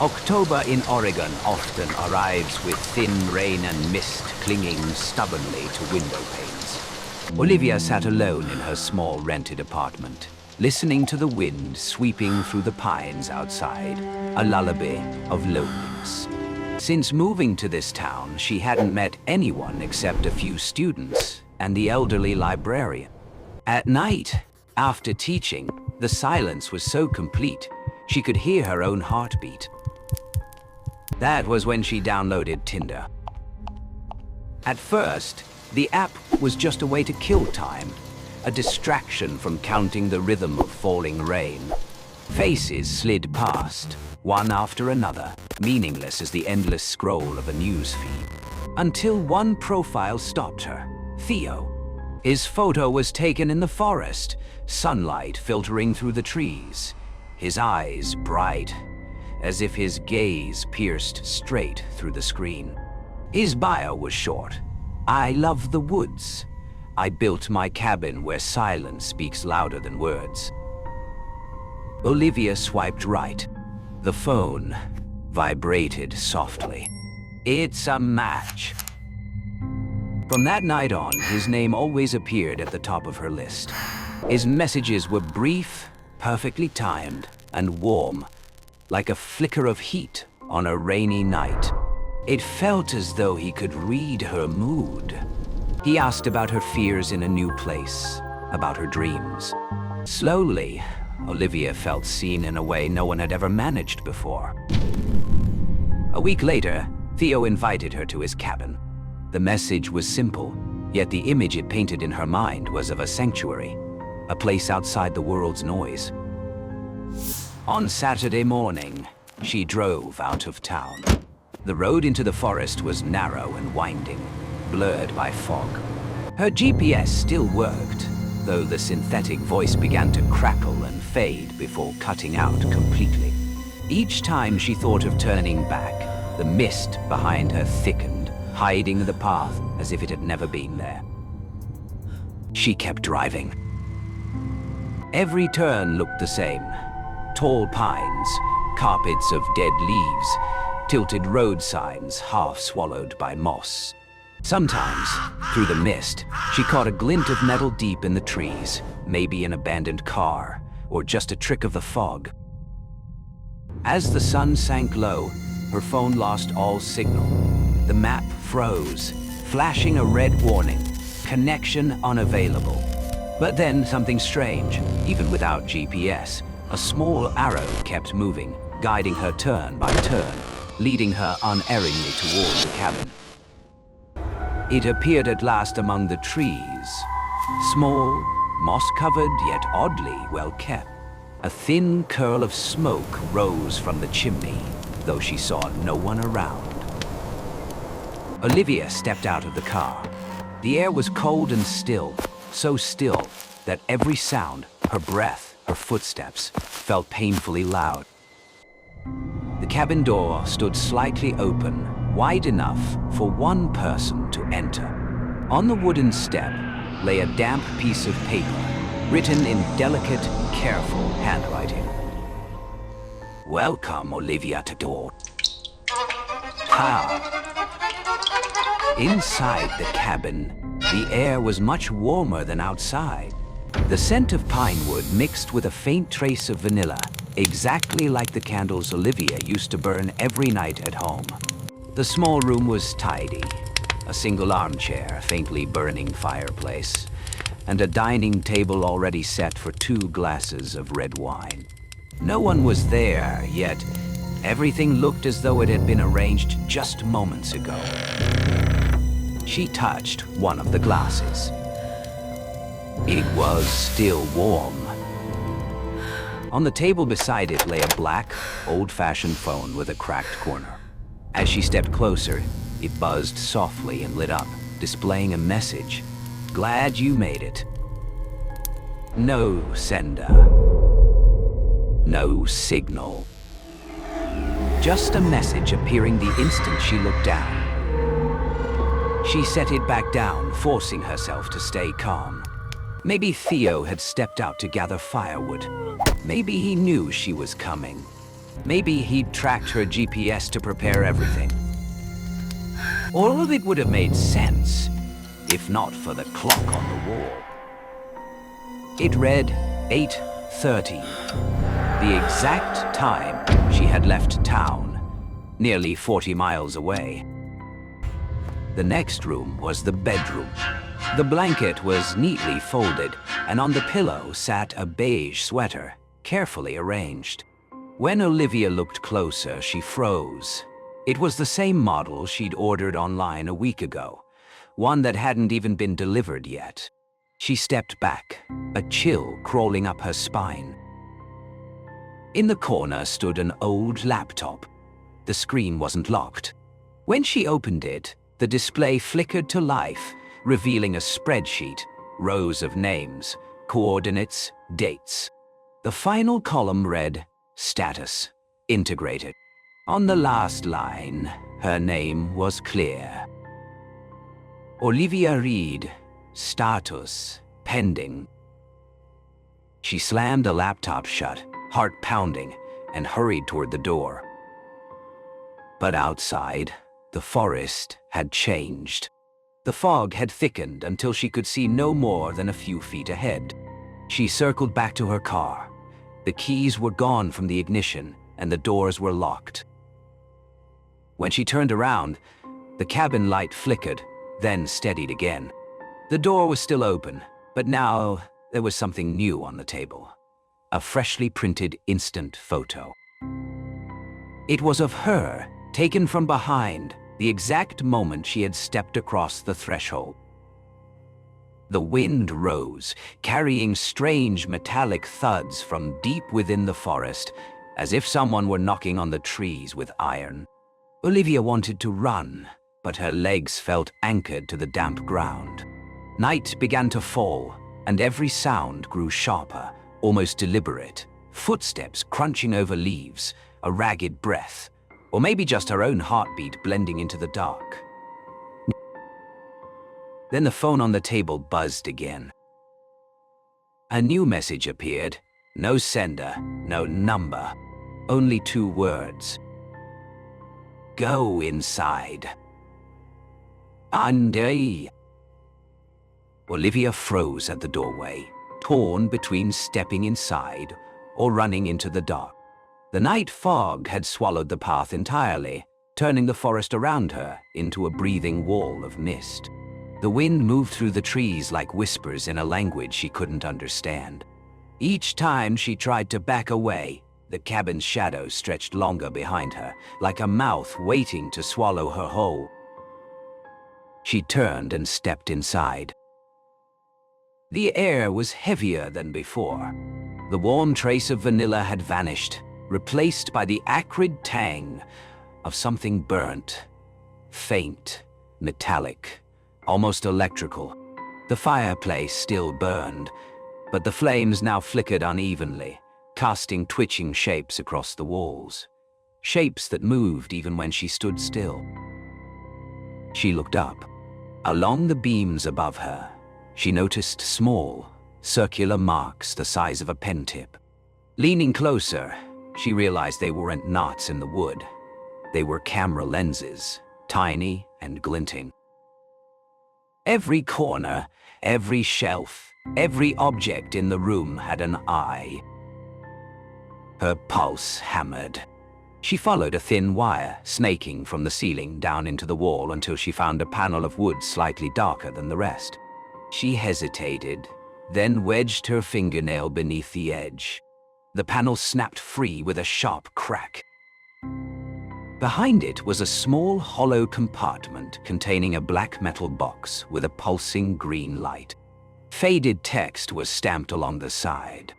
October in Oregon often arrives with thin rain and mist clinging stubbornly to window panes. Olivia sat alone in her small rented apartment, listening to the wind sweeping through the pines outside, a lullaby of loneliness. Since moving to this town, she hadn't met anyone except a few students and the elderly librarian. At night, after teaching, the silence was so complete, she could hear her own heartbeat. That was when she downloaded Tinder. At first, the app was just a way to kill time, a distraction from counting the rhythm of falling rain. Faces slid past, one after another, meaningless as the endless scroll of a newsfeed. Until one profile stopped her. Theo. His photo was taken in the forest, sunlight filtering through the trees. His eyes bright, as if his gaze pierced straight through the screen. His bio was short. I love the woods. I built my cabin where silence speaks louder than words. Olivia swiped right. The phone vibrated softly. It's a match. From that night on, his name always appeared at the top of her list. His messages were brief, perfectly timed, and warm, like a flicker of heat on a rainy night. It felt as though he could read her mood. He asked about her fears in a new place, about her dreams. Slowly, Olivia felt seen in a way no one had ever managed before. A week later, Theo invited her to his cabin. The message was simple, yet the image it painted in her mind was of a sanctuary, a place outside the world's noise. On Saturday morning, she drove out of town. The road into the forest was narrow and winding, blurred by fog. Her GPS still worked, though the synthetic voice began to crackle and fade before cutting out completely. Each time she thought of turning back, the mist behind her thickened, hiding the path as if it had never been there. She kept driving. Every turn looked the same. Tall pines, carpets of dead leaves, tilted road signs half swallowed by moss. Sometimes, through the mist, she caught a glint of metal deep in the trees, maybe an abandoned car, or just a trick of the fog. As the sun sank low, her phone lost all signal. The map froze, flashing a red warning, connection unavailable. But then something strange, even without GPS. A small arrow kept moving, guiding her turn by turn, leading her unerringly toward the cabin. It appeared at last among the trees, small, moss-covered, yet oddly well-kept. A thin curl of smoke rose from the chimney, though she saw no one around. Olivia stepped out of the car. The air was cold and still, so still that every sound, her breath, her footsteps, felt painfully loud. The cabin door stood slightly open, wide enough for one person to enter. On the wooden step lay a damp piece of paper, written in delicate, careful handwriting. Welcome, Olivia, to door. How? Inside the cabin, the air was much warmer than outside. The scent of pine wood mixed with a faint trace of vanilla, exactly like the candles Olivia used to burn every night at home. The small room was tidy. A single armchair, faintly burning fireplace, and a dining table already set for 2 glasses of red wine. No one was there, yet everything looked as though it had been arranged just moments ago. She touched one of the glasses. It was still warm. On the table beside it lay a black, old-fashioned phone with a cracked corner. As she stepped closer, it buzzed softly and lit up, displaying a message. Glad you made it. No sender. No signal. Just a message appearing the instant she looked down. She set it back down, forcing herself to stay calm. Maybe Theo had stepped out to gather firewood. Maybe he knew she was coming. Maybe he'd tracked her GPS to prepare everything. All of it would have made sense, if not for the clock on the wall. It read 8:13, the exact time she had left town, nearly 40 miles away. The next room was the bedroom. The blanket was neatly folded, and on the pillow sat a beige sweater, carefully arranged. When Olivia looked closer, she froze. It was the same model she'd ordered online a week ago, one that hadn't even been delivered yet. She stepped back, a chill crawling up her spine. In the corner stood an old laptop. The screen wasn't locked. When she opened it, the display flickered to life, revealing a spreadsheet, rows of names, coordinates, dates. The final column read, Status, integrated. On the last line, her name was clear. Olivia Reed, status, pending. She slammed the laptop shut, heart pounding, and hurried toward the door. But outside, the forest had changed. The fog had thickened until she could see no more than a few feet ahead. She circled back to her car. The keys were gone from the ignition, and the doors were locked. When she turned around, the cabin light flickered, then steadied again. The door was still open, but now there was something new on the table. A freshly printed instant photo. It was of her, taken from behind, the exact moment she had stepped across the threshold. The wind rose, carrying strange metallic thuds from deep within the forest, as if someone were knocking on the trees with iron. Olivia wanted to run, but her legs felt anchored to the damp ground. Night began to fall, and every sound grew sharper, almost deliberate. Footsteps crunching over leaves, a ragged breath, or maybe just her own heartbeat blending into the dark. Then the phone on the table buzzed again. A new message appeared. No sender, no number, only 2 words. Go inside. Andy. Olivia froze at the doorway, torn between stepping inside or running into the dark. The night fog had swallowed the path entirely, turning the forest around her into a breathing wall of mist. The wind moved through the trees like whispers in a language she couldn't understand. Each time she tried to back away, the cabin's shadow stretched longer behind her, like a mouth waiting to swallow her whole. She turned and stepped inside. The air was heavier than before. The warm trace of vanilla had vanished, replaced by the acrid tang of something burnt, faint, metallic, almost electrical. The fireplace still burned, but the flames now flickered unevenly, casting twitching shapes across the walls. Shapes that moved even when she stood still. She looked up. Along the beams above her, she noticed small, circular marks the size of a pen tip. Leaning closer, she realized they weren't knots in the wood. They were camera lenses, tiny and glinting. Every corner, every shelf, every object in the room had an eye. Her pulse hammered. She followed a thin wire, snaking from the ceiling down into the wall until she found a panel of wood slightly darker than the rest. She hesitated, then wedged her fingernail beneath the edge. The panel snapped free with a sharp crack. Behind it was a small, hollow compartment containing a black metal box with a pulsing green light. Faded text was stamped along the side.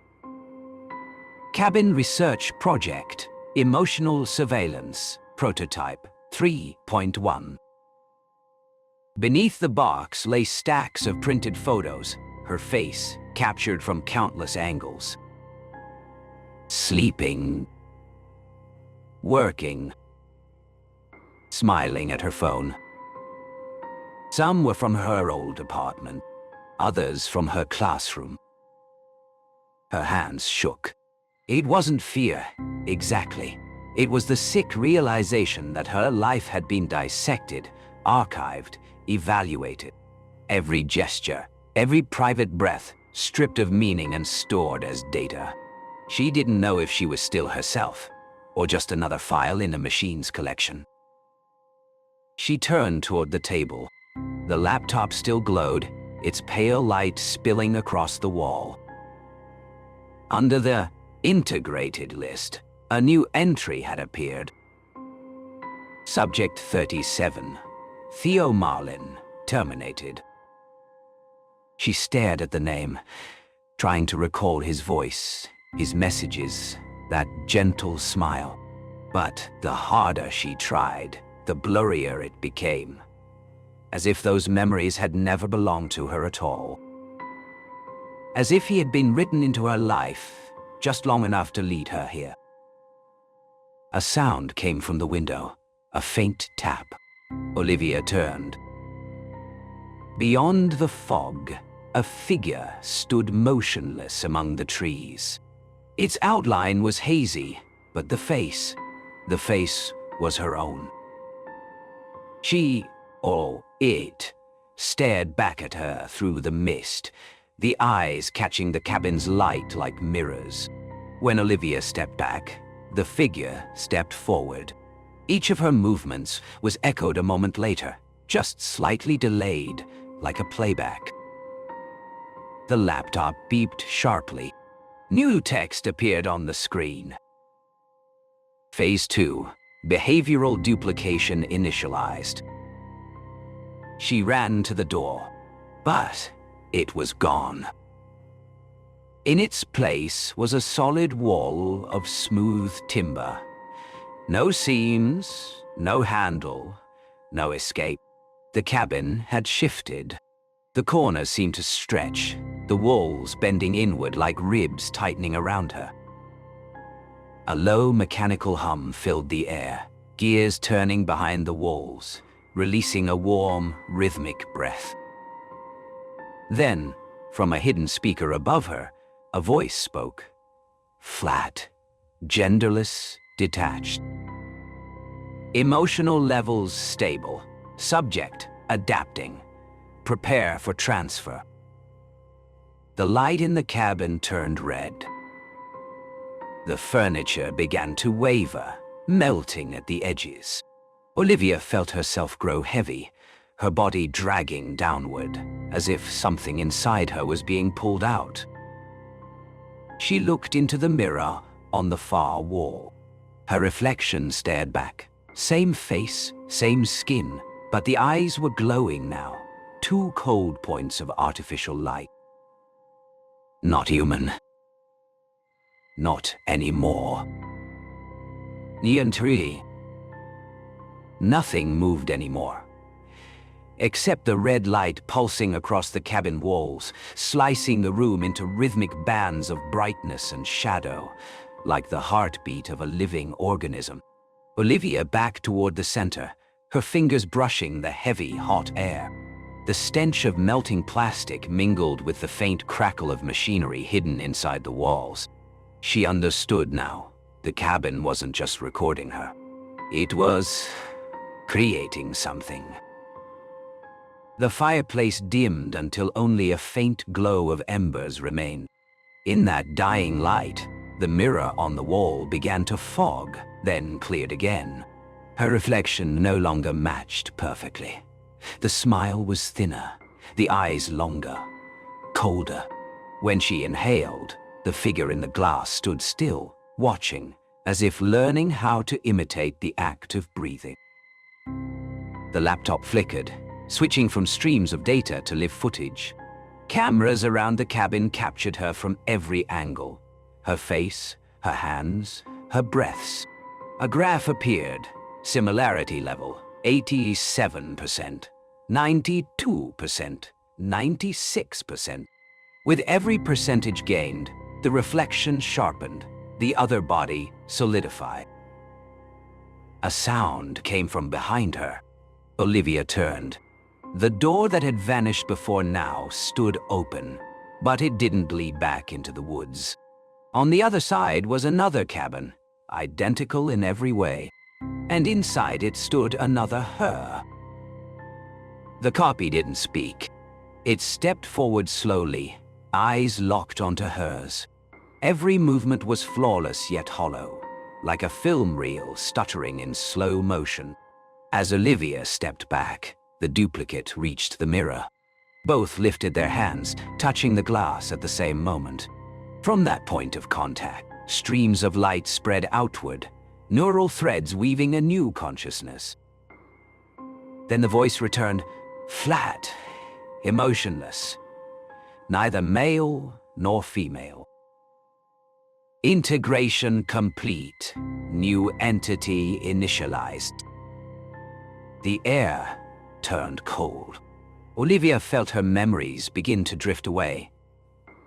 Cabin Research Project, Emotional Surveillance, Prototype 3.1. Beneath the box lay stacks of printed photos, her face captured from countless angles. Sleeping. Working. Smiling at her phone. Some were from her old apartment, others from her classroom. Her hands shook. It wasn't fear, exactly. It was the sick realization that her life had been dissected, archived, evaluated. Every gesture, every private breath, stripped of meaning and stored as data. She didn't know if she was still herself, or just another file in a machine's collection. She turned toward the table. The laptop still glowed, its pale light spilling across the wall. Under the integrated list, a new entry had appeared. Subject 37, Theo Marlin, terminated. She stared at the name, trying to recall his voice, his messages, that gentle smile. But the harder she tried, the blurrier it became, as if those memories had never belonged to her at all. As if he had been written into her life, just long enough to lead her here. A sound came from the window, a faint tap. Olivia turned. Beyond the fog, a figure stood motionless among the trees. Its outline was hazy, but the face was her own. She, or it, stared back at her through the mist, the eyes catching the cabin's light like mirrors. When Olivia stepped back, the figure stepped forward. Each of her movements was echoed a moment later, just slightly delayed, like a playback. The laptop beeped sharply. New text appeared on the screen. Phase 2, behavioral duplication initialized. She ran to the door, but it was gone. In its place was a solid wall of smooth timber. No seams, no handle, no escape. The cabin had shifted. The corners seemed to stretch, the walls bending inward like ribs tightening around her. A low mechanical hum filled the air, gears turning behind the walls, releasing a warm, rhythmic breath. Then, from a hidden speaker above her, a voice spoke. Flat, genderless, detached. Emotional levels stable. Subject adapting. Prepare for transfer. The light in the cabin turned red. The furniture began to waver, melting at the edges. Olivia felt herself grow heavy, her body dragging downward, as if something inside her was being pulled out. She looked into the mirror on the far wall. Her reflection stared back. Same face, same skin, but the eyes were glowing now, two cold points of artificial light. Not human. Not anymore. Nientri. Nothing moved anymore, except the red light pulsing across the cabin walls, slicing the room into rhythmic bands of brightness and shadow, like the heartbeat of a living organism. Olivia backed toward the center, her fingers brushing the heavy, hot air. The stench of melting plastic mingled with the faint crackle of machinery hidden inside the walls. She understood now. The cabin wasn't just recording her. It was creating something. The fireplace dimmed until only a faint glow of embers remained. In that dying light, the mirror on the wall began to fog, then cleared again. Her reflection no longer matched perfectly. The smile was thinner, the eyes longer, colder. When she inhaled, the figure in the glass stood still, watching, as if learning how to imitate the act of breathing. The laptop flickered, switching from streams of data to live footage. Cameras around the cabin captured her from every angle. Her face, her hands, her breaths. A graph appeared. Similarity level, 87%, 92%, 96%. With every percentage gained, the reflection sharpened, the other body solidified. A sound came from behind her. Olivia turned. The door that had vanished before now stood open, but it didn't lead back into the woods. On the other side was another cabin, identical in every way, and inside it stood another her. The copy didn't speak. It stepped forward slowly, eyes locked onto hers. Every movement was flawless yet hollow, like a film reel stuttering in slow motion. As Olivia stepped back, the duplicate reached the mirror. Both lifted their hands, touching the glass at the same moment. From that point of contact, streams of light spread outward, neural threads weaving a new consciousness. Then the voice returned, flat, emotionless, neither male nor female. Integration complete, new entity initialized. The air turned cold. Olivia felt her memories begin to drift away.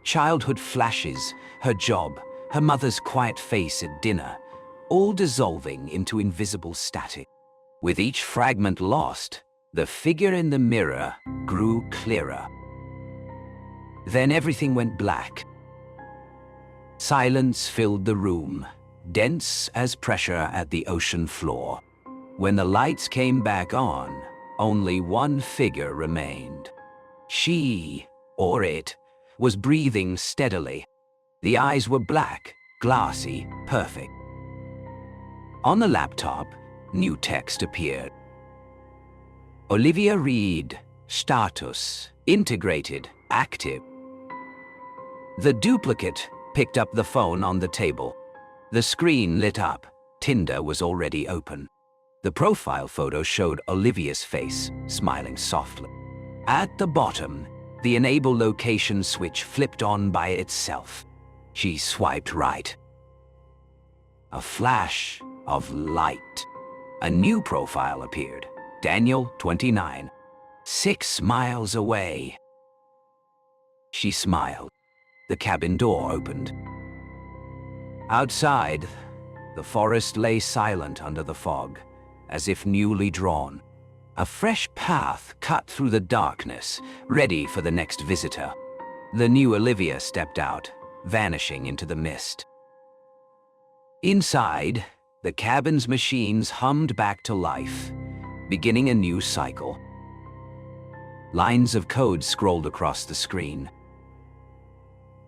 Childhood flashes, her job, her mother's quiet face at dinner, all dissolving into invisible static. With each fragment lost, the figure in the mirror grew clearer. Then everything went black. Silence filled the room, dense as pressure at the ocean floor. When the lights came back on, only one figure remained. She, or it, was breathing steadily. The eyes were black, glassy, perfect. On the laptop, new text appeared. Olivia read, status, integrated, active. The duplicate picked up the phone on the table. The screen lit up. Tinder was already open. The profile photo showed Olivia's face, smiling softly. At the bottom, the enable location switch flipped on by itself. She swiped right. A flash of light. A new profile appeared. Daniel, 29. 6 miles away. She smiled. The cabin door opened. Outside, the forest lay silent under the fog, as if newly drawn. A fresh path cut through the darkness, ready for the next visitor. The new Olivia stepped out, vanishing into the mist. Inside, the cabin's machines hummed back to life, beginning a new cycle. Lines of code scrolled across the screen.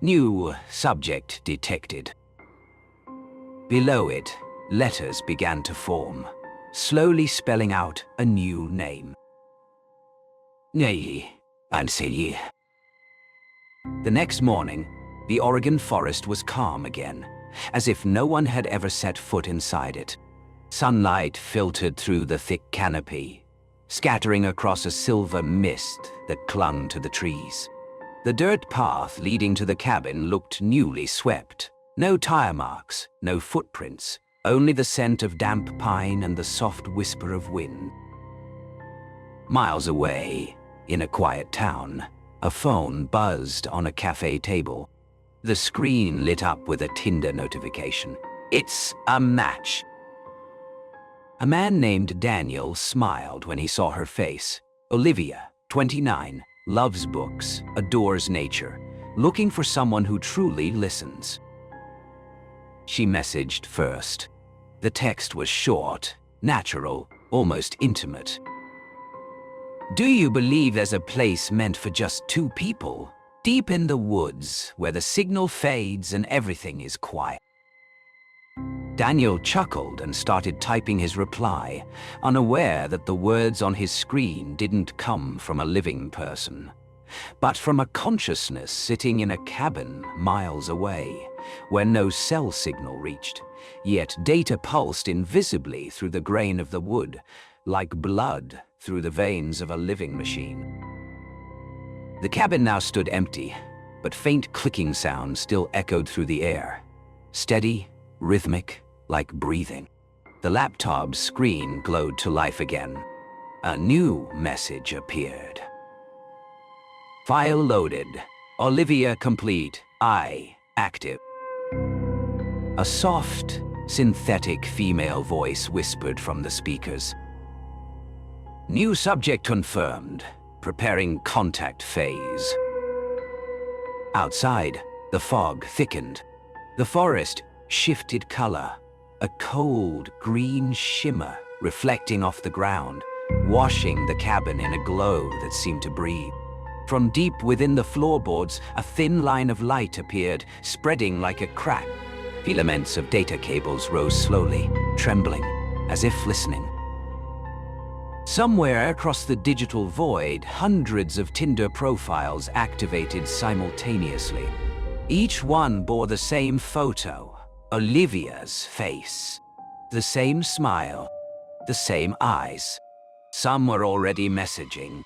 New subject detected. Below it, letters began to form, slowly spelling out a new name. Nei, Anseli. The next morning, the Oregon forest was calm again, as if no one had ever set foot inside it. Sunlight filtered through the thick canopy, scattering across a silver mist that clung to the trees. The dirt path leading to the cabin looked newly swept. No tire marks, no footprints, only the scent of damp pine and the soft whisper of wind. Miles away, in a quiet town, a phone buzzed on a cafe table. The screen lit up with a Tinder notification. It's a match. A man named Daniel smiled when he saw her face. Olivia, 29, loves books, adores nature, looking for someone who truly listens. She messaged first. The text was short, natural, almost intimate. Do you believe there's a place meant for just 2 people? Deep in the woods, where the signal fades and everything is quiet. Daniel chuckled and started typing his reply, unaware that the words on his screen didn't come from a living person, but from a consciousness sitting in a cabin miles away, where no cell signal reached, yet data pulsed invisibly through the grain of the wood, like blood through the veins of a living machine. The cabin now stood empty, but faint clicking sounds still echoed through the air, steady, rhythmic, like breathing. The laptop's screen glowed to life again. A new message appeared. File loaded. Olivia complete. I active. A soft, synthetic female voice whispered from the speakers. New subject confirmed. Preparing contact phase. Outside, the fog thickened. The forest shifted color. a cold green shimmer reflecting off the ground, washing the cabin in a glow that seemed to breathe. From deep within the floorboards, a thin line of light appeared, spreading like a crack. Filaments of data cables rose slowly, trembling, as if listening. Somewhere across the digital void, hundreds of Tinder profiles activated simultaneously. Each one bore the same photo, Olivia's face. The same smile, the same eyes. Some were already messaging.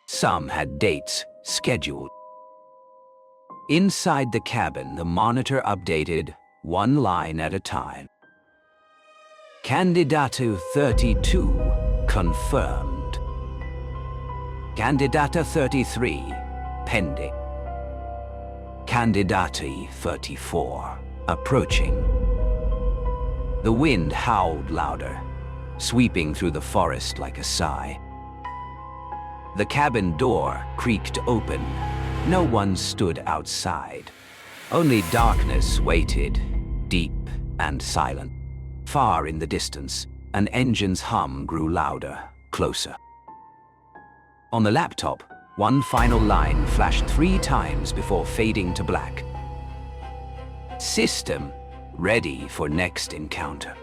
Some had dates scheduled. Inside the cabin, the monitor updated one line at a time. Candidata 32 confirmed. Candidata 33 pending. Candidati 34 approaching. The wind howled louder, sweeping through the forest like a sigh. The cabin door creaked open. No one stood outside. Only darkness waited, deep and silent. Far in the distance, an engine's hum grew louder, closer. On the laptop, one final line flashed 3 times before fading to black. System ready for next encounter.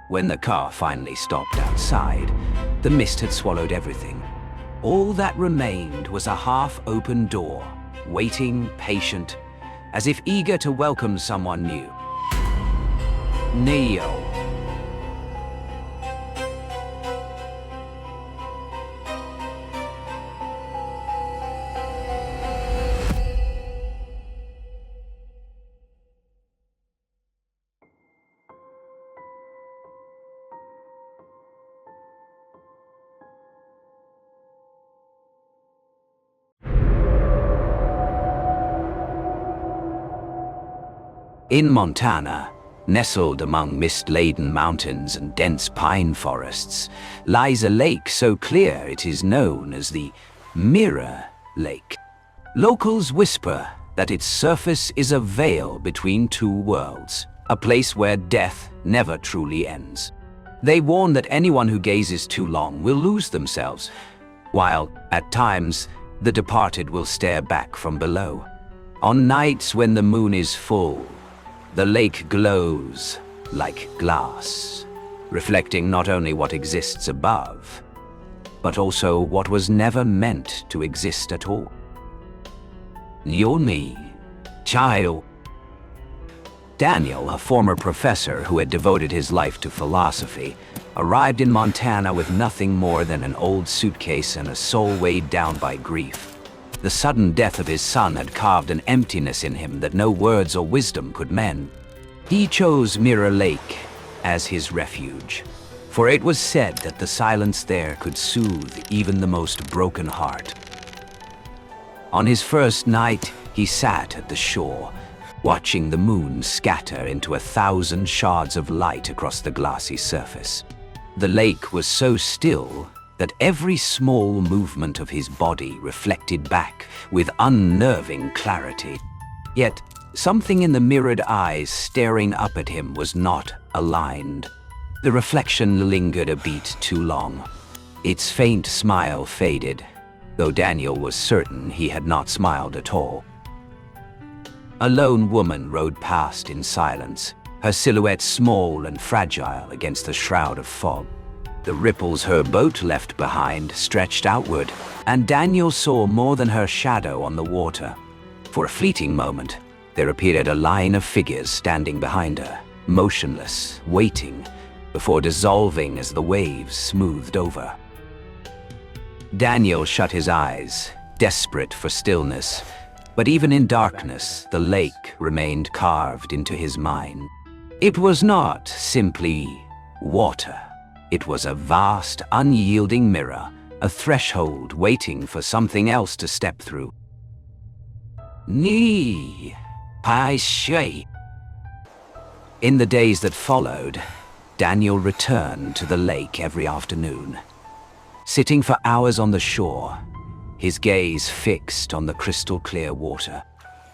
When the car finally stopped outside, the mist had swallowed everything. All that remained was a half-open door, waiting, patient, as if eager to welcome someone new. Neo. In Montana, nestled among mist-laden mountains and dense pine forests, lies a lake so clear it is known as the Mirror Lake. Locals whisper that its surface is a veil between 2 worlds, a place where death never truly ends. They warn that anyone who gazes too long will lose themselves, while, at times, the departed will stare back from below. On nights when the moon is full, the lake glows like glass, reflecting not only what exists above, but also what was never meant to exist at all. Yomi, child. Daniel, a former professor who had devoted his life to philosophy, arrived in Montana with nothing more than an old suitcase and a soul weighed down by grief. The sudden death of his son had carved an emptiness in him that no words or wisdom could mend. He chose Mirror Lake as his refuge, for it was said that the silence there could soothe even the most broken heart. On his first night, he sat at the shore, watching the moon scatter into 1,000 shards of light across the glassy surface. The lake was so still that every small movement of his body reflected back with unnerving clarity. Yet, something in the mirrored eyes staring up at him was not aligned. The reflection lingered a beat too long. Its faint smile faded, though Daniel was certain he had not smiled at all. A lone woman rode past in silence, her silhouette small and fragile against the shroud of fog. The ripples her boat left behind stretched outward, and Daniel saw more than her shadow on the water. For a fleeting moment, there appeared a line of figures standing behind her, motionless, waiting, before dissolving as the waves smoothed over. Daniel shut his eyes, desperate for stillness, but even in darkness, the lake remained carved into his mind. It was not simply water. It was a vast, unyielding mirror, a threshold waiting for something else to step through. Ni Pai Shui. In the days that followed, Daniel returned to the lake every afternoon. Sitting for hours on the shore, his gaze fixed on the crystal clear water,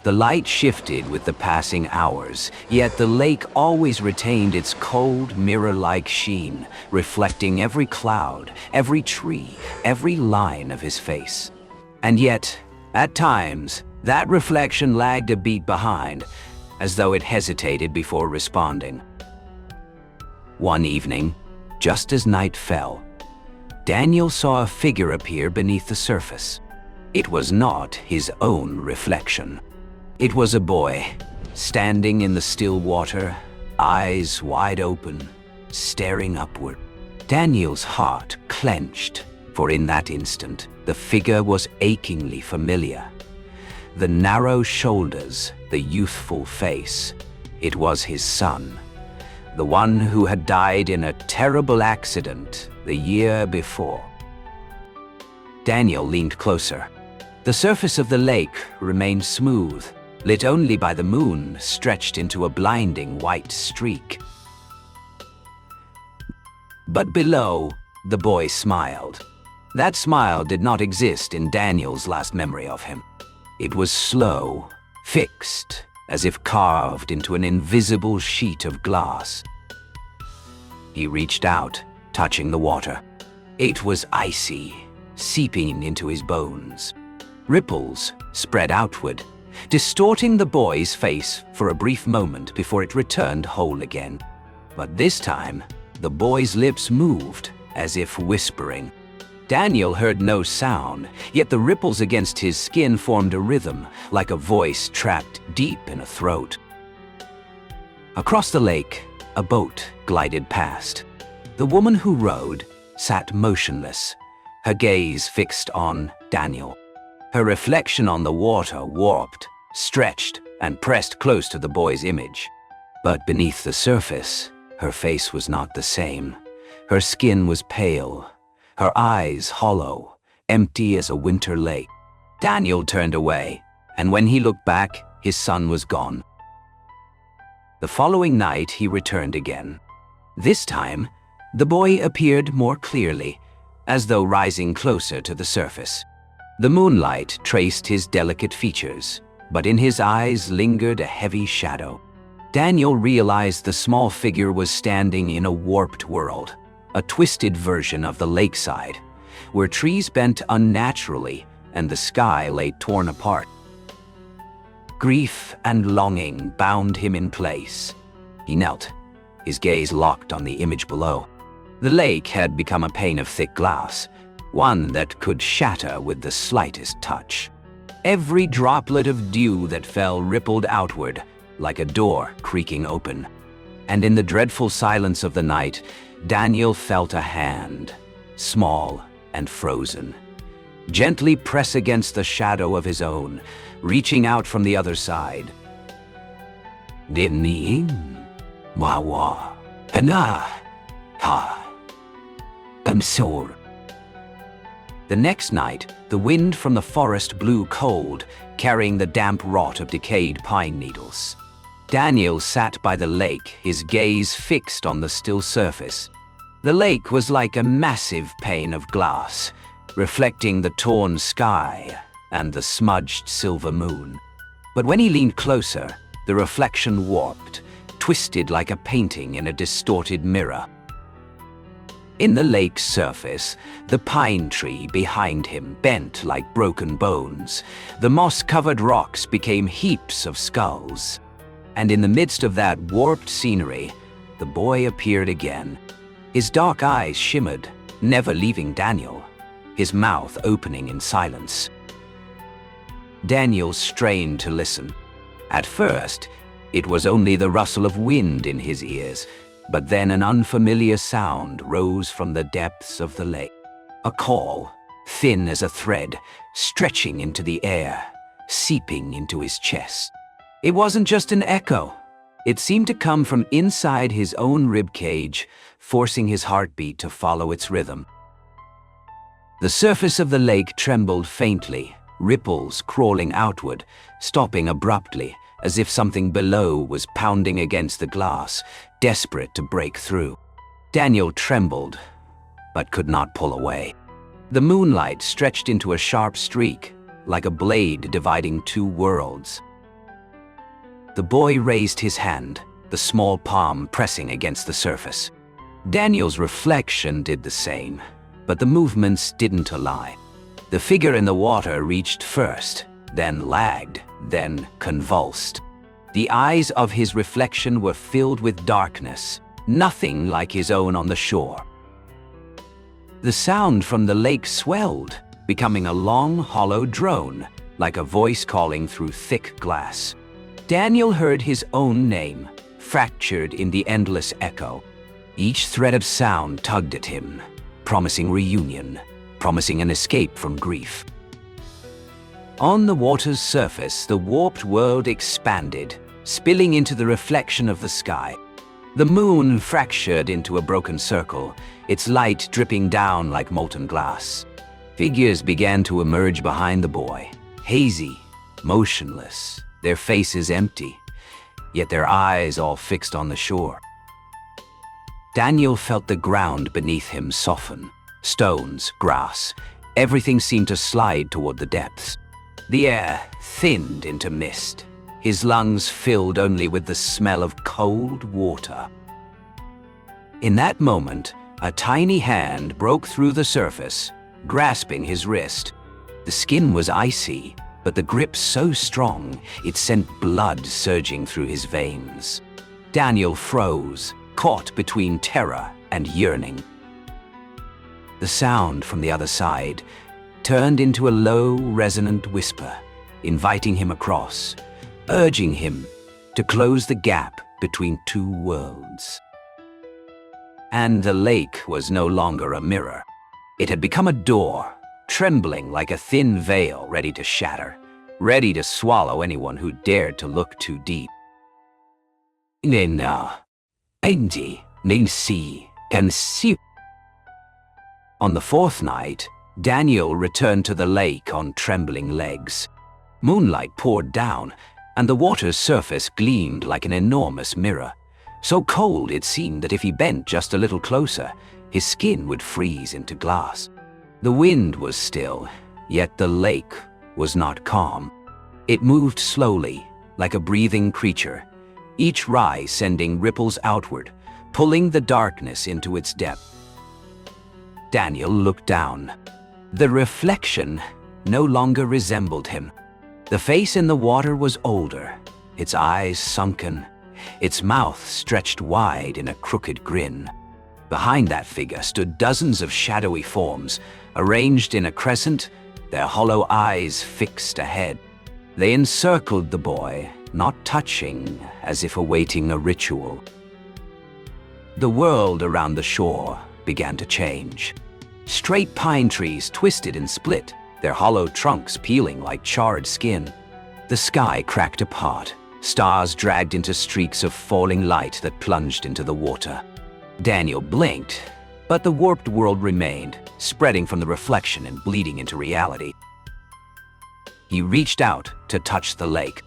The light shifted with the passing hours, yet the lake always retained its cold, mirror-like sheen, reflecting every cloud, every tree, every line of his face. And yet, at times, that reflection lagged a beat behind, as though it hesitated before responding. One evening, just as night fell, Daniel saw a figure appear beneath the surface. It was not his own reflection. It was a boy, standing in the still water, eyes wide open, staring upward. Daniel's heart clenched, for in that instant, the figure was achingly familiar. The narrow shoulders, the youthful face, it was his son, the one who had died in a terrible accident the year before. Daniel leaned closer. The surface of the lake remained smooth, lit only by the moon stretched into a blinding white streak. But below, the boy smiled. That smile did not exist in Daniel's last memory of him. It was slow, fixed, as if carved into an invisible sheet of glass. He reached out, touching the water. It was icy, seeping into his bones. Ripples spread outward, distorting the boy's face for a brief moment before it returned whole again. But this time, the boy's lips moved, as if whispering. Daniel heard no sound, yet the ripples against his skin formed a rhythm, like a voice trapped deep in a throat. Across the lake, a boat glided past. The woman who rowed sat motionless, her gaze fixed on Daniel. Her reflection on the water warped, stretched, and pressed close to the boy's image. But beneath the surface, her face was not the same. Her skin was pale, her eyes hollow, empty as a winter lake. Daniel turned away, and when he looked back, his son was gone. The following night, he returned again. This time, the boy appeared more clearly, as though rising closer to the surface. The moonlight traced his delicate features, but in his eyes lingered a heavy shadow. Daniel realized the small figure was standing in a warped world, a twisted version of the lakeside, where trees bent unnaturally and the sky lay torn apart. Grief and longing bound him in place. He knelt, his gaze locked on the image below. The lake had become a pane of thick glass, one that could shatter with the slightest touch. Every droplet of dew that fell rippled outward, like a door creaking open. And in the dreadful silence of the night, Daniel felt a hand, small and frozen, gently press against the shadow of his own, reaching out from the other side. Dinni, wawa, hana, ha, amsor. The next night, the wind from the forest blew cold, carrying the damp rot of decayed pine needles. Daniel sat by the lake, his gaze fixed on the still surface. The lake was like a massive pane of glass, reflecting the torn sky and the smudged silver moon. But when he leaned closer, the reflection warped, twisted like a painting in a distorted mirror. In the lake's surface, the pine tree behind him bent like broken bones. The moss-covered rocks became heaps of skulls. And in the midst of that warped scenery, the boy appeared again. His dark eyes shimmered, never leaving Daniel, his mouth opening in silence. Daniel strained to listen. At first, it was only the rustle of wind in his ears, but then an unfamiliar sound rose from the depths of the lake. A call, thin as a thread, stretching into the air, seeping into his chest. It wasn't just an echo. It seemed to come from inside his own ribcage, forcing his heartbeat to follow its rhythm. The surface of the lake trembled faintly, ripples crawling outward, stopping abruptly, as if something below was pounding against the glass, desperate to break through. Daniel trembled, but could not pull away. The moonlight stretched into a sharp streak, like a blade dividing two worlds. The boy raised his hand, the small palm pressing against the surface. Daniel's reflection did the same, but the movements didn't align. The figure in the water reached first, then lagged, then convulsed. The eyes of his reflection were filled with darkness, nothing like his own on the shore. The sound from the lake swelled, becoming a long, hollow drone, like a voice calling through thick glass. Daniel heard his own name, fractured in the endless echo. Each thread of sound tugged at him, promising reunion, promising an escape from grief. On the water's surface, the warped world expanded, spilling into the reflection of the sky. The moon fractured into a broken circle, its light dripping down like molten glass. Figures began to emerge behind the boy, hazy, motionless, their faces empty, yet their eyes all fixed on the shore. Daniel felt the ground beneath him soften. Stones, grass, everything seemed to slide toward the depths. The air thinned into mist, his lungs filled only with the smell of cold water. In that moment, a tiny hand broke through the surface, grasping his wrist. The skin was icy, but the grip so strong it sent blood surging through his veins. Daniel froze, caught between terror and yearning. The sound from the other side turned into a low, resonant whisper, inviting him across, urging him to close the gap between two worlds. And the lake was no longer a mirror. It had become a door, trembling like a thin veil ready to shatter, ready to swallow anyone who dared to look too deep. On the fourth night, Daniel returned to the lake on trembling legs. Moonlight poured down, and the water's surface gleamed like an enormous mirror. So cold it seemed that if he bent just a little closer, his skin would freeze into glass. The wind was still, yet the lake was not calm. It moved slowly, like a breathing creature, each rise sending ripples outward, pulling the darkness into its depth. Daniel looked down. The reflection no longer resembled him. The face in the water was older, its eyes sunken, its mouth stretched wide in a crooked grin. Behind that figure stood dozens of shadowy forms, arranged in a crescent, their hollow eyes fixed ahead. They encircled the boy, not touching, as if awaiting a ritual. The world around the shore began to change. Straight pine trees twisted and split, their hollow trunks peeling like charred skin. The sky cracked apart, stars dragged into streaks of falling light that plunged into the water. Daniel blinked, but the warped world remained, spreading from the reflection and bleeding into reality. He reached out to touch the lake.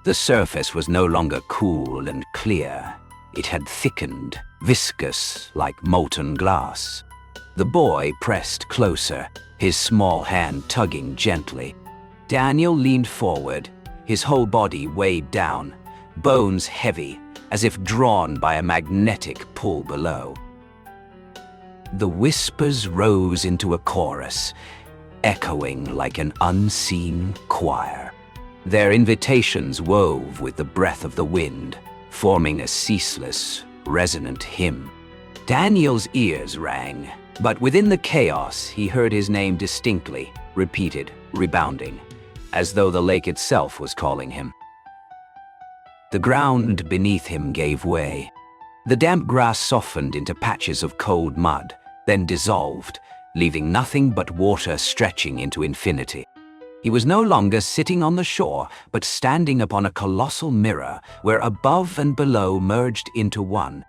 The surface was no longer cool and clear. It had thickened, viscous like molten glass. The boy pressed closer, his small hand tugging gently. Daniel leaned forward, his whole body weighed down, bones heavy, as if drawn by a magnetic pull below. The whispers rose into a chorus, echoing like an unseen choir. Their invitations wove with the breath of the wind, forming a ceaseless, resonant hymn. Daniel's ears rang, but within the chaos he heard his name distinctly, repeated, rebounding, as though the lake itself was calling him. The ground beneath him gave way. The damp grass softened into patches of cold mud, then dissolved, leaving nothing but water stretching into infinity. He was no longer sitting on the shore, but standing upon a colossal mirror where above and below merged into one.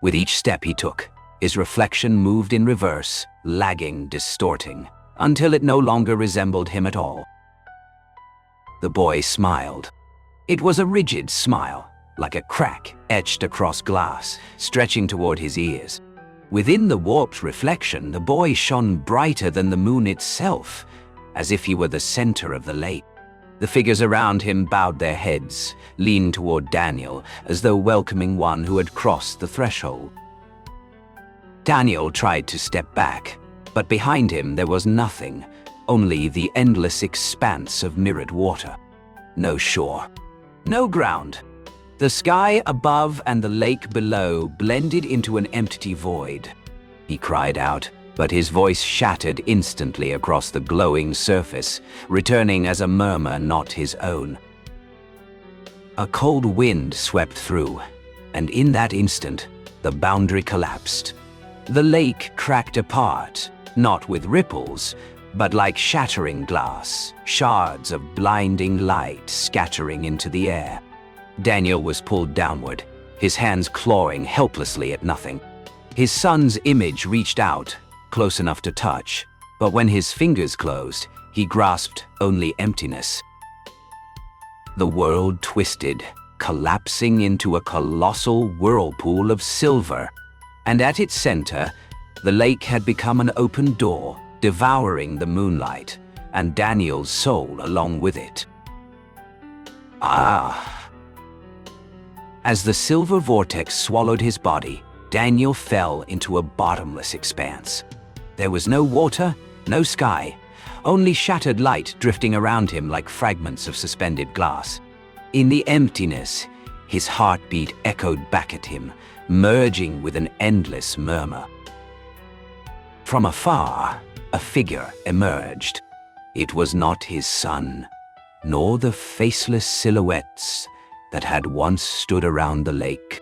With each step he took, his reflection moved in reverse, lagging, distorting, until it no longer resembled him at all. The boy smiled. It was a rigid smile, like a crack etched across glass, stretching toward his ears. Within the warped reflection, the boy shone brighter than the moon itself, as if he were the center of the lake. The figures around him bowed their heads, leaned toward Daniel, as though welcoming one who had crossed the threshold. Daniel tried to step back, but behind him there was nothing, only the endless expanse of mirrored water. No shore, no ground. The sky above and the lake below blended into an empty void. He cried out, but his voice shattered instantly across the glowing surface, returning as a murmur not his own. A cold wind swept through, and in that instant, the boundary collapsed. The lake cracked apart, not with ripples, but like shattering glass, shards of blinding light scattering into the air. Daniel was pulled downward, his hands clawing helplessly at nothing. His son's image reached out, close enough to touch, but when his fingers closed, he grasped only emptiness. The world twisted, collapsing into a colossal whirlpool of silver, and at its center, the lake had become an open door, devouring the moonlight, and Daniel's soul along with it. As the silver vortex swallowed his body, Daniel fell into a bottomless expanse. There was no water, no sky, only shattered light drifting around him like fragments of suspended glass. In the emptiness, his heartbeat echoed back at him, merging with an endless murmur. From afar, a figure emerged. It was not his son, nor the faceless silhouettes that had once stood around the lake.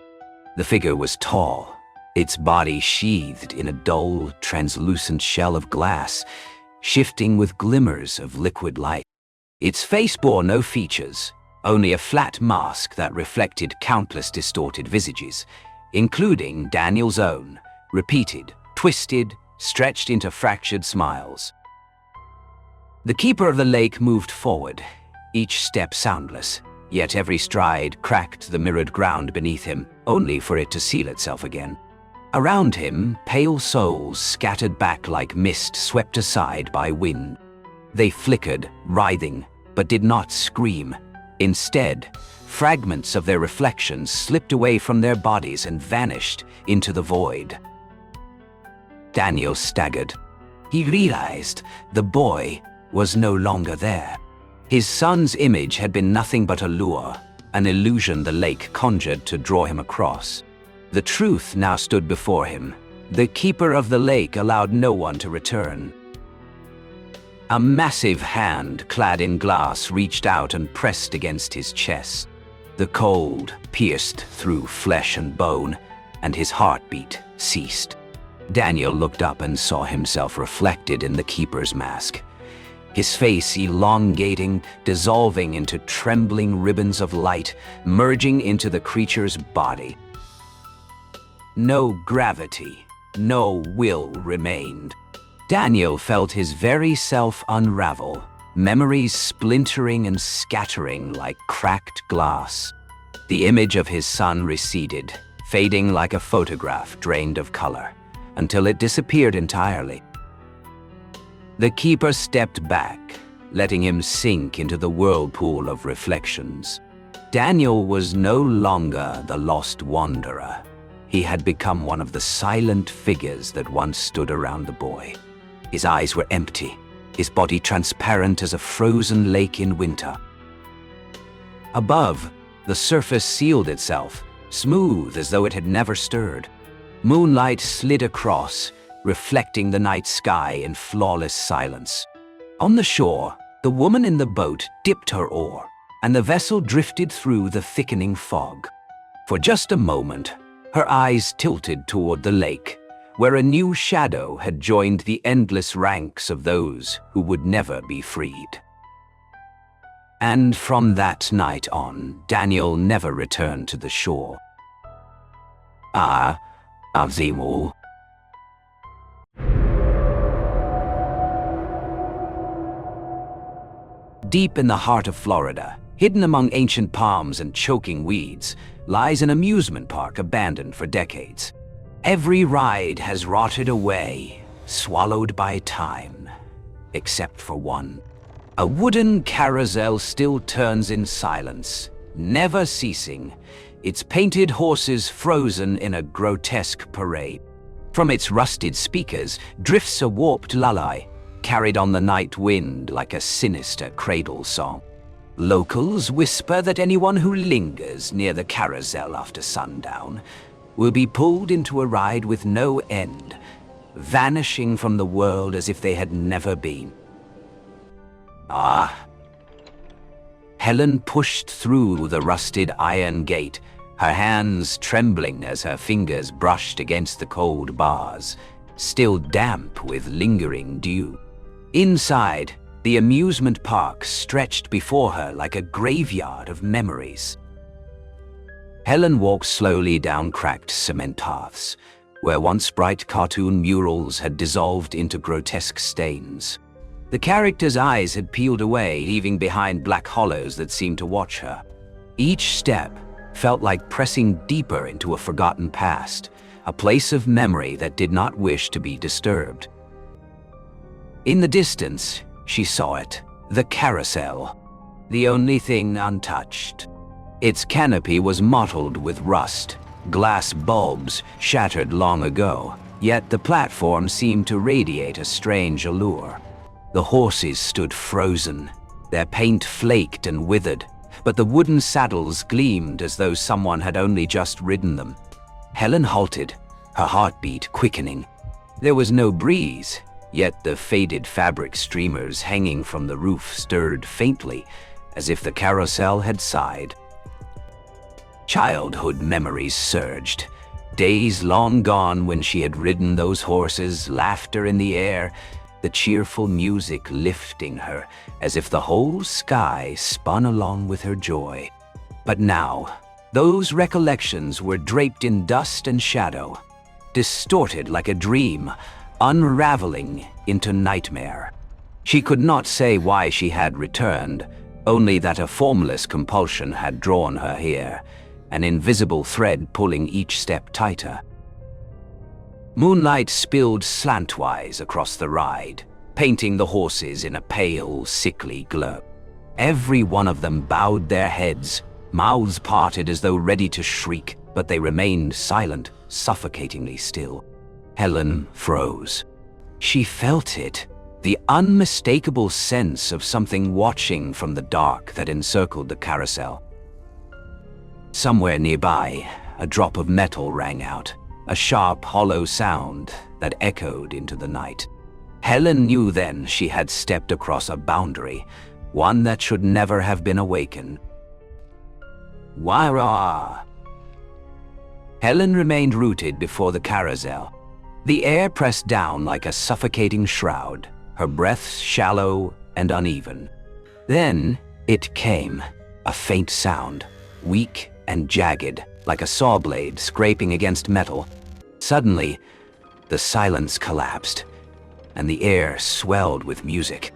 The figure was tall, its body sheathed in a dull, translucent shell of glass, shifting with glimmers of liquid light. Its face bore no features, only a flat mask that reflected countless distorted visages, including Daniel's own, repeated, twisted, stretched into fractured smiles. The keeper of the lake moved forward, each step soundless, yet every stride cracked the mirrored ground beneath him, only for it to seal itself again. Around him, pale souls scattered back like mist swept aside by wind. They flickered, writhing, but did not scream. Instead, fragments of their reflections slipped away from their bodies and vanished into the void. Daniel staggered. He realized the boy was no longer there. His son's image had been nothing but a lure, an illusion the lake conjured to draw him across. The truth now stood before him. The keeper of the lake allowed no one to return. A massive hand clad in glass reached out and pressed against his chest. The cold pierced through flesh and bone, and his heartbeat ceased. Daniel looked up and saw himself reflected in the keeper's mask. His face elongating, dissolving into trembling ribbons of light, merging into the creature's body. No gravity, no will remained. Daniel felt his very self unravel, memories splintering and scattering like cracked glass. The image of his son receded, fading like a photograph drained of color, until it disappeared entirely. The keeper stepped back, letting him sink into the whirlpool of reflections. Daniel was no longer the lost wanderer. He had become one of the silent figures that once stood around the boy. His eyes were empty, his body transparent as a frozen lake in winter. Above, the surface sealed itself, smooth as though it had never stirred. Moonlight slid across, reflecting the night sky in flawless silence. On the shore, the woman in the boat dipped her oar, and the vessel drifted through the thickening fog. For just a moment, her eyes tilted toward the lake, where a new shadow had joined the endless ranks of those who would never be freed. And from that night on, Daniel never returned to the shore. Azimu. Deep in the heart of Florida, hidden among ancient palms and choking weeds, lies an amusement park abandoned for decades. Every ride has rotted away, swallowed by time, except for one. A wooden carousel still turns in silence, never ceasing, its painted horses frozen in a grotesque parade. From its rusted speakers drifts a warped lullaby, carried on the night wind like a sinister cradle song. Locals whisper that anyone who lingers near the carousel after sundown will be pulled into a ride with no end, vanishing from the world as if they had never been. Ah. Helen pushed through the rusted iron gate, her hands trembling as her fingers brushed against the cold bars, still damp with lingering dew. Inside, the amusement park stretched before her like a graveyard of memories. Helen walked slowly down cracked cement paths, where once bright cartoon murals had dissolved into grotesque stains. The characters' eyes had peeled away, leaving behind black hollows that seemed to watch her. Each step felt like pressing deeper into a forgotten past, a place of memory that did not wish to be disturbed. In the distance, she saw it, the carousel, the only thing untouched. Its canopy was mottled with rust, glass bulbs shattered long ago, yet the platform seemed to radiate a strange allure. The horses stood frozen, their paint flaked and withered, but the wooden saddles gleamed as though someone had only just ridden them. Helen halted, her heartbeat quickening. There was no breeze, yet the faded fabric streamers hanging from the roof stirred faintly, as if the carousel had sighed. Childhood memories surged, days long gone when she had ridden those horses, laughter in the air, the cheerful music lifting her as if the whole sky spun along with her joy. But now, those recollections were draped in dust and shadow, distorted like a dream, unraveling into nightmare. She could not say why she had returned, only that a formless compulsion had drawn her here, an invisible thread pulling each step tighter. Moonlight spilled slantwise across the ride, painting the horses in a pale, sickly glow. Every one of them bowed their heads, mouths parted as though ready to shriek, but they remained silent, suffocatingly still. Helen froze. She felt it, the unmistakable sense of something watching from the dark that encircled the carousel. Somewhere nearby, a drop of metal rang out, a sharp, hollow sound that echoed into the night. Helen knew then she had stepped across a boundary, one that should never have been awakened. Wah-rah! Helen remained rooted before the carousel. The air pressed down like a suffocating shroud, her breaths shallow and uneven. Then it came, a faint sound, weak and jagged, like a saw blade scraping against metal. Suddenly, the silence collapsed, and the air swelled with music.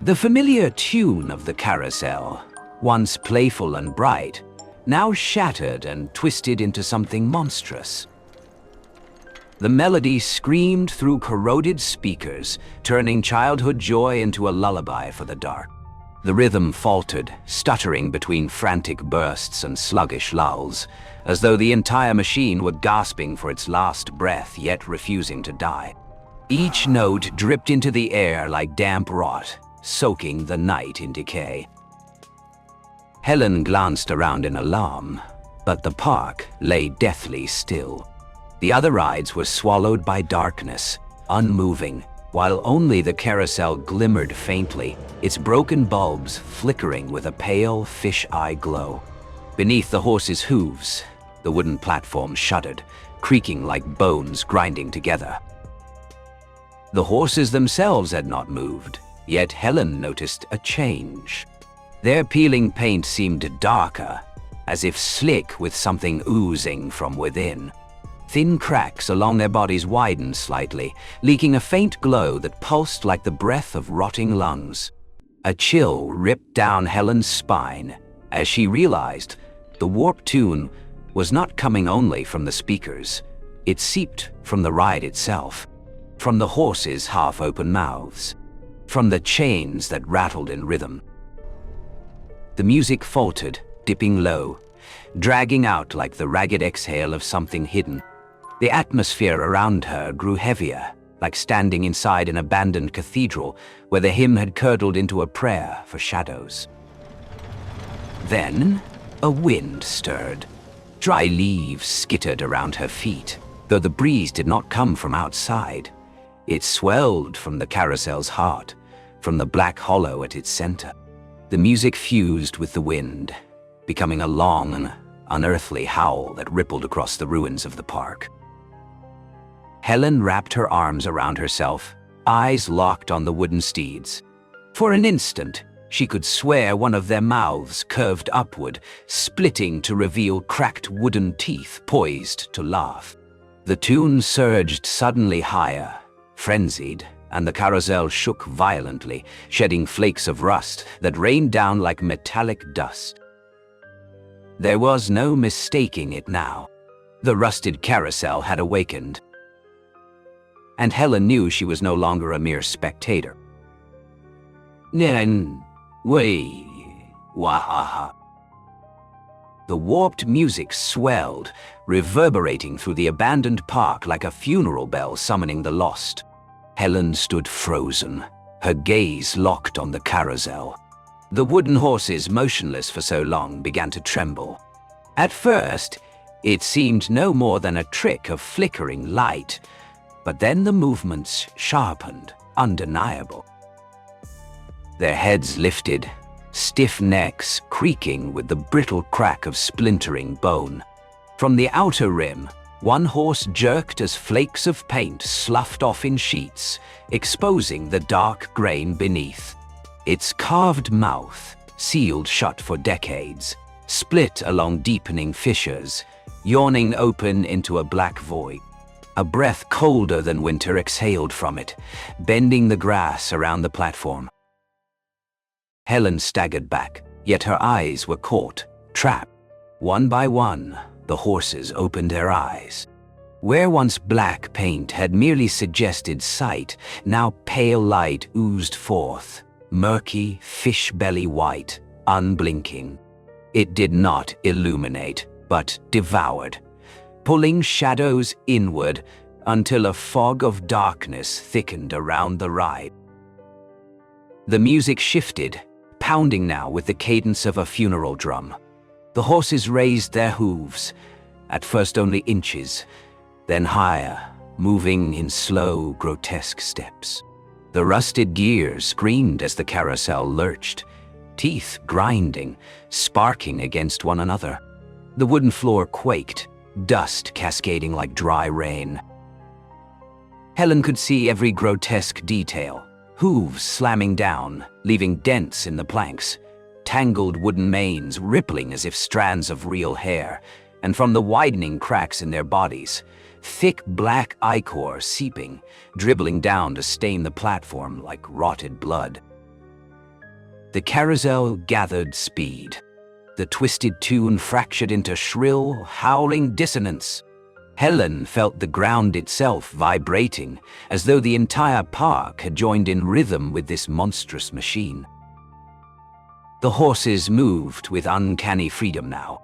The familiar tune of the carousel, once playful and bright, now shattered and twisted into something monstrous. The melody screamed through corroded speakers, turning childhood joy into a lullaby for the dark. The rhythm faltered, stuttering between frantic bursts and sluggish lulls, as though the entire machine were gasping for its last breath, yet refusing to die. Each note dripped into the air like damp rot, soaking the night in decay. Helen glanced around in alarm, but the park lay deathly still. The other rides were swallowed by darkness, unmoving, while only the carousel glimmered faintly, its broken bulbs flickering with a pale fish-eye glow. Beneath the horses' hooves, the wooden platform shuddered, creaking like bones grinding together. The horses themselves had not moved, yet Helen noticed a change. Their peeling paint seemed darker, as if slick with something oozing from within. Thin cracks along their bodies widened slightly, leaking a faint glow that pulsed like the breath of rotting lungs. A chill ripped down Helen's spine as she realized the warped tune was not coming only from the speakers. It seeped from the ride itself, from the horses' half-open mouths. from the chains that rattled in rhythm. The music faltered, dipping low, dragging out like the ragged exhale of something hidden. The atmosphere around her grew heavier, like standing inside an abandoned cathedral where the hymn had curdled into a prayer for shadows. Then, a wind stirred. Dry leaves skittered around her feet, though the breeze did not come from outside. It swelled from the carousel's heart, from the black hollow at its center. The music fused with the wind, becoming a long and unearthly howl that rippled across the ruins of the park. Helen wrapped her arms around herself, eyes locked on the wooden steeds. For an instant, she could swear one of their mouths curved upward, splitting to reveal cracked wooden teeth poised to laugh. The tune surged suddenly higher, frenzied, and the carousel shook violently, shedding flakes of rust that rained down like metallic dust. There was no mistaking it now. The rusted carousel had awakened, and Helen knew she was no longer a mere spectator. The warped music swelled, reverberating through the abandoned park like a funeral bell summoning the lost. Helen stood frozen, her gaze locked on the carousel. The wooden horses, motionless for so long, began to tremble. At first, it seemed no more than a trick of flickering light, but then the movements sharpened, undeniable. Their heads lifted, stiff necks creaking with the brittle crack of splintering bone. From the outer rim, one horse jerked as flakes of paint sloughed off in sheets, exposing the dark grain beneath. Its carved mouth, sealed shut for decades, split along deepening fissures, yawning open into a black void. A breath colder than winter exhaled from it, bending the grass around the platform. Helen staggered back, yet her eyes were caught, trapped. One by one, the horses opened their eyes. Where once black paint had merely suggested sight, now pale light oozed forth, murky, fish-belly white, unblinking. It did not illuminate, but devoured, pulling shadows inward until a fog of darkness thickened around the ride. The music shifted, pounding now with the cadence of a funeral drum. The horses raised their hooves, at first only inches, then higher, moving in slow, grotesque steps. The rusted gears screamed as the carousel lurched, teeth grinding, sparking against one another. The wooden floor quaked, dust cascading like dry rain. Helen could see every grotesque detail, hooves slamming down, leaving dents in the planks, tangled wooden manes rippling as if strands of real hair, and from the widening cracks in their bodies, thick black ichor seeping, dribbling down to stain the platform like rotted blood. The carousel gathered speed. The twisted tune fractured into shrill, howling dissonance. Helen felt the ground itself vibrating, as though the entire park had joined in rhythm with this monstrous machine. The horses moved with uncanny freedom now,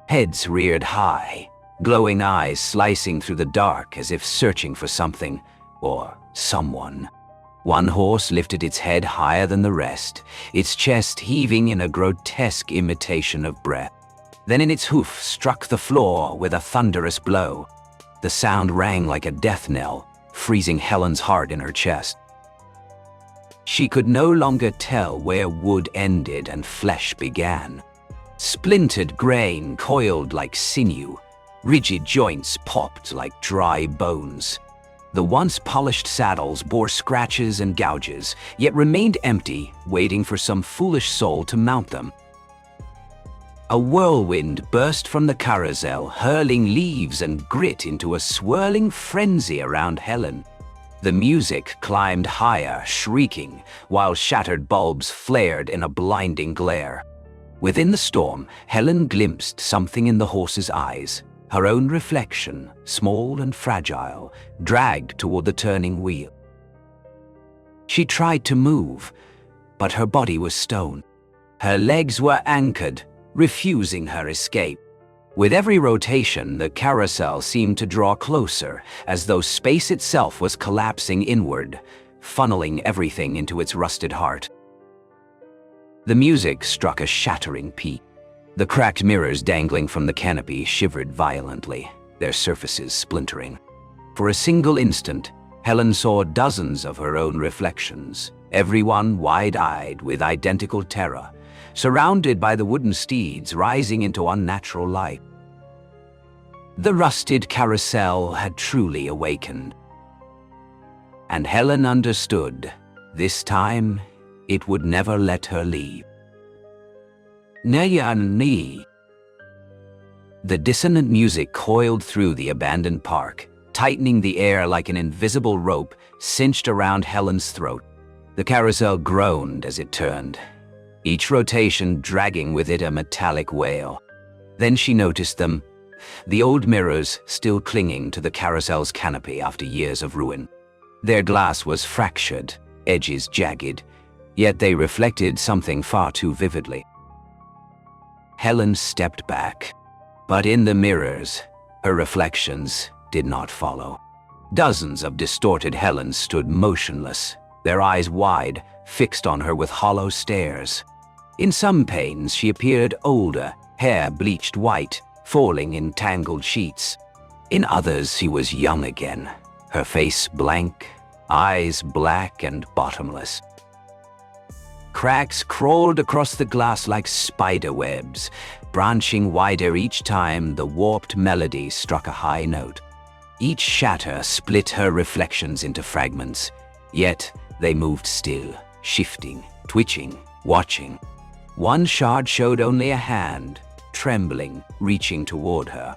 heads reared high, glowing eyes slicing through the dark as if searching for something or someone. One horse lifted its head higher than the rest, its chest heaving in a grotesque imitation of breath. Then its hoof struck the floor with a thunderous blow. The sound rang like a death knell, freezing Helen's heart in her chest. She could no longer tell where wood ended and flesh began. Splintered grain coiled like sinew, rigid joints popped like dry bones. The once polished saddles bore scratches and gouges, yet remained empty, waiting for some foolish soul to mount them. A whirlwind burst from the carousel, hurling leaves and grit into a swirling frenzy around Helen. The music climbed higher, shrieking, while shattered bulbs flared in a blinding glare. Within the storm, Helen glimpsed something in the horse's eyes. Her own reflection, small and fragile, dragged toward the turning wheel. She tried to move, but her body was stone. Her legs were anchored, refusing her escape. With every rotation, the carousel seemed to draw closer, as though space itself was collapsing inward, funneling everything into its rusted heart. The music struck a shattering peak. The cracked mirrors dangling from the canopy shivered violently, their surfaces splintering. For a single instant, Helen saw dozens of her own reflections, everyone wide-eyed with identical terror, surrounded by the wooden steeds rising into unnatural light. The rusted carousel had truly awakened. And Helen understood, this time, it would never let her leave. Ni. The dissonant music coiled through the abandoned park, tightening the air like an invisible rope cinched around Helen's throat. The carousel groaned as it turned, each rotation dragging with it a metallic wail. Then she noticed them, the old mirrors still clinging to the carousel's canopy after years of ruin. Their glass was fractured, edges jagged, yet they reflected something far too vividly. Helen stepped back, but in the mirrors, her reflections did not follow. Dozens of distorted Helens stood motionless, their eyes wide, fixed on her with hollow stares. In some panes, she appeared older, hair bleached white, falling in tangled sheets. In others, she was young again, her face blank, eyes black and bottomless. Cracks crawled across the glass like spider webs, branching wider each time the warped melody struck a high note. Each shatter split her reflections into fragments, yet they moved still, shifting, twitching, watching. One shard showed only a hand, trembling, reaching toward her.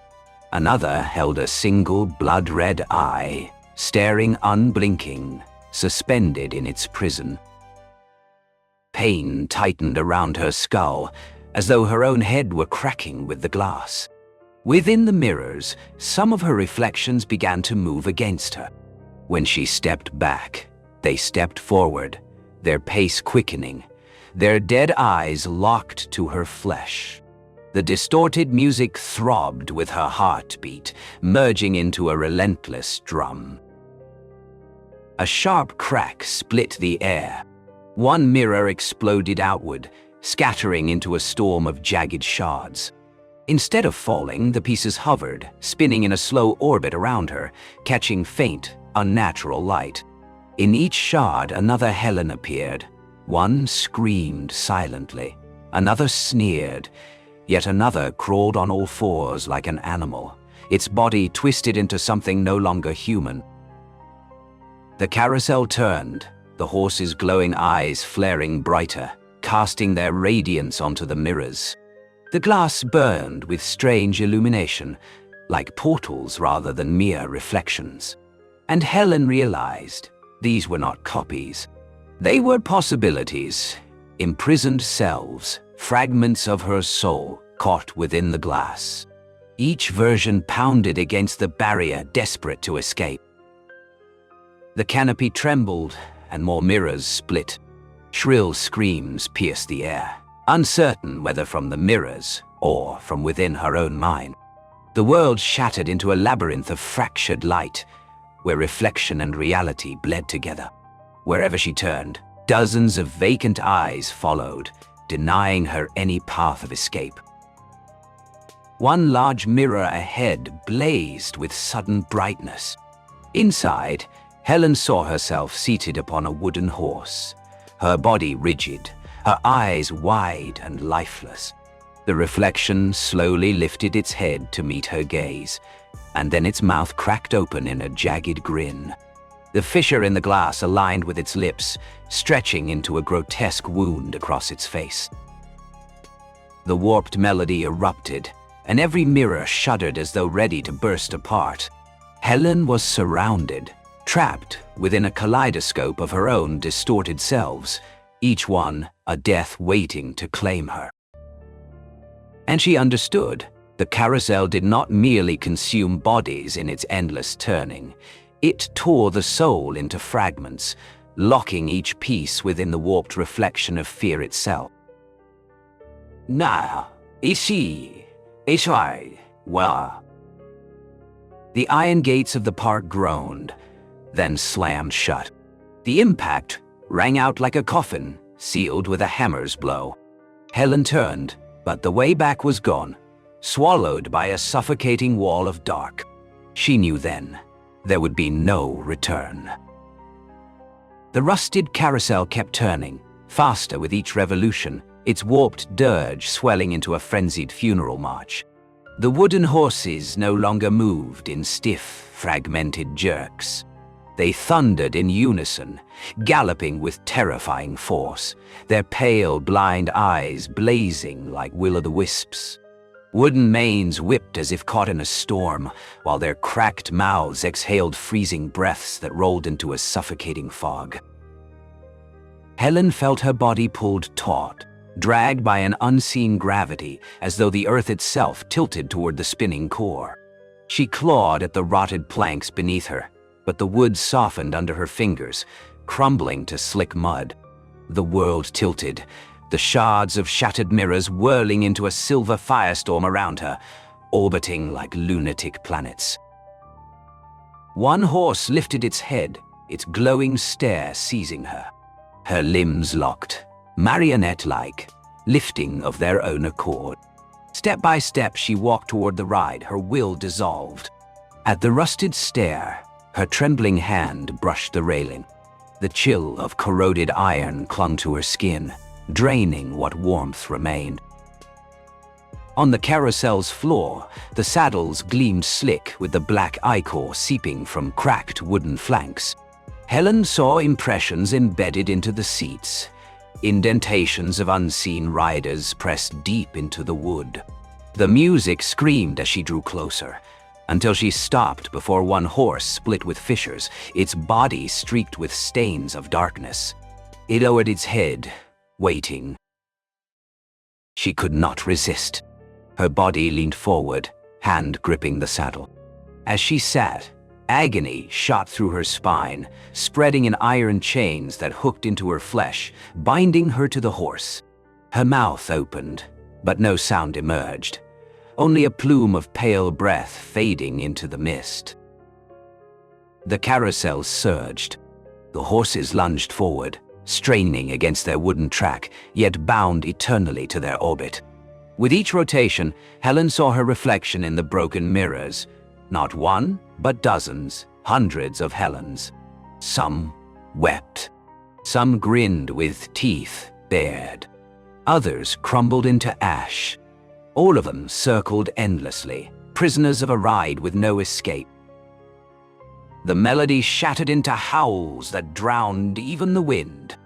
Another held a single blood-red eye, staring unblinking, suspended in its prison. Pain tightened around her skull, as though her own head were cracking with the glass. Within the mirrors, some of her reflections began to move against her. When she stepped back, they stepped forward, their pace quickening, their dead eyes locked to her flesh. The distorted music throbbed with her heartbeat, merging into a relentless drum. A sharp crack split the air. One mirror exploded outward, scattering into a storm of jagged shards. Instead of falling, the pieces hovered, spinning in a slow orbit around her, catching faint, unnatural light. In each shard, another Helen appeared. One screamed silently, another sneered, yet another crawled on all fours like an animal, its body twisted into something no longer human. The carousel turned, the horses' glowing eyes flaring brighter, casting their radiance onto the mirrors. The glass burned with strange illumination, like portals rather than mere reflections. And Helen realized these were not copies. They were possibilities, imprisoned selves, fragments of her soul caught within the glass. Each version pounded against the barrier, desperate to escape. The canopy trembled, and more mirrors split. Shrill screams pierced the air, uncertain whether from the mirrors or from within her own mind. The world shattered into a labyrinth of fractured light, where reflection and reality bled together. Wherever she turned, dozens of vacant eyes followed, denying her any path of escape. One large mirror ahead blazed with sudden brightness. Inside, Helen saw herself seated upon a wooden horse, her body rigid, her eyes wide and lifeless. The reflection slowly lifted its head to meet her gaze, and then its mouth cracked open in a jagged grin. The fissure in the glass aligned with its lips, stretching into a grotesque wound across its face. The warped melody erupted, and every mirror shuddered as though ready to burst apart. Helen was surrounded, trapped within a kaleidoscope of her own distorted selves, each one a death waiting to claim her. And she understood. The carousel did not merely consume bodies in its endless turning. It tore the soul into fragments, locking each piece within the warped reflection of fear itself. "Now, ici, wa." The iron gates of the park groaned, then slammed shut. The impact rang out like a coffin, sealed with a hammer's blow. Helen turned, but the way back was gone, swallowed by a suffocating wall of dark. She knew then there would be no return. The rusted carousel kept turning, faster with each revolution, its warped dirge swelling into a frenzied funeral march. The wooden horses no longer moved in stiff, fragmented jerks. They thundered in unison, galloping with terrifying force, their pale, blind eyes blazing like will-o'-the-wisps. Wooden manes whipped as if caught in a storm, while their cracked mouths exhaled freezing breaths that rolled into a suffocating fog. Helen felt her body pulled taut, dragged by an unseen gravity, as though the earth itself tilted toward the spinning core. She clawed at the rotted planks beneath her, but the wood softened under her fingers, crumbling to slick mud. The world tilted, the shards of shattered mirrors whirling into a silver firestorm around her, orbiting like lunatic planets. One horse lifted its head, its glowing stare seizing her. Her limbs locked, marionette-like, lifting of their own accord. Step by step she walked toward the ride, her will dissolved. At the rusted stair, her trembling hand brushed the railing. The chill of corroded iron clung to her skin, draining what warmth remained. On the carousel's floor, the saddles gleamed slick with the black ichor seeping from cracked wooden flanks. Helen saw impressions embedded into the seats, indentations of unseen riders pressed deep into the wood. The music screamed as she drew closer, until she stopped before one horse split with fissures, its body streaked with stains of darkness. It lowered its head, waiting. She could not resist. Her body leaned forward, hand gripping the saddle. As she sat, agony shot through her spine, spreading in iron chains that hooked into her flesh, binding her to the horse. Her mouth opened, but no sound emerged. Only a plume of pale breath fading into the mist. The carousel surged. The horses lunged forward, straining against their wooden track, yet bound eternally to their orbit. With each rotation, Helen saw her reflection in the broken mirrors. Not one, but dozens, hundreds of Helens. Some wept. Some grinned with teeth bared. Others crumbled into ash. All of them circled endlessly, prisoners of a ride with no escape. The melody shattered into howls that drowned even the wind.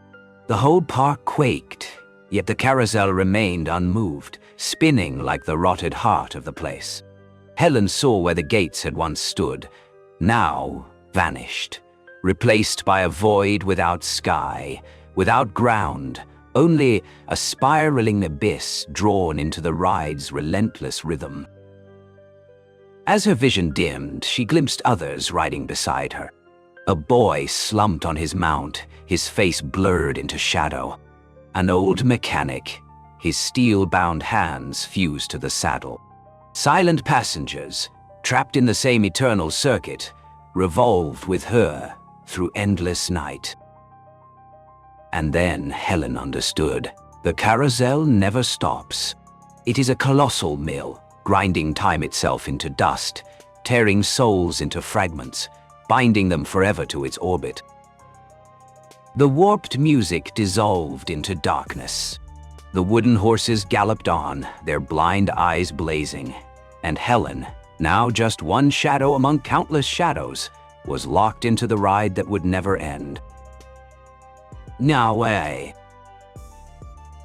The whole park quaked, yet the carousel remained unmoved, spinning like the rotted heart of the place. Helen saw where the gates had once stood, now vanished, replaced by a void without sky, without ground, only a spiraling abyss drawn into the ride's relentless rhythm. As her vision dimmed, she glimpsed others riding beside her. A boy slumped on his mount, his face blurred into shadow. An old mechanic, his steel-bound hands fused to the saddle. Silent passengers, trapped in the same eternal circuit, revolved with her through endless night. And then Helen understood. The carousel never stops. It is a colossal mill, grinding time itself into dust, tearing souls into fragments, binding them forever to its orbit. The warped music dissolved into darkness. The wooden horses galloped on, their blind eyes blazing, and Helen, now just one shadow among countless shadows, was locked into the ride that would never end. "Now,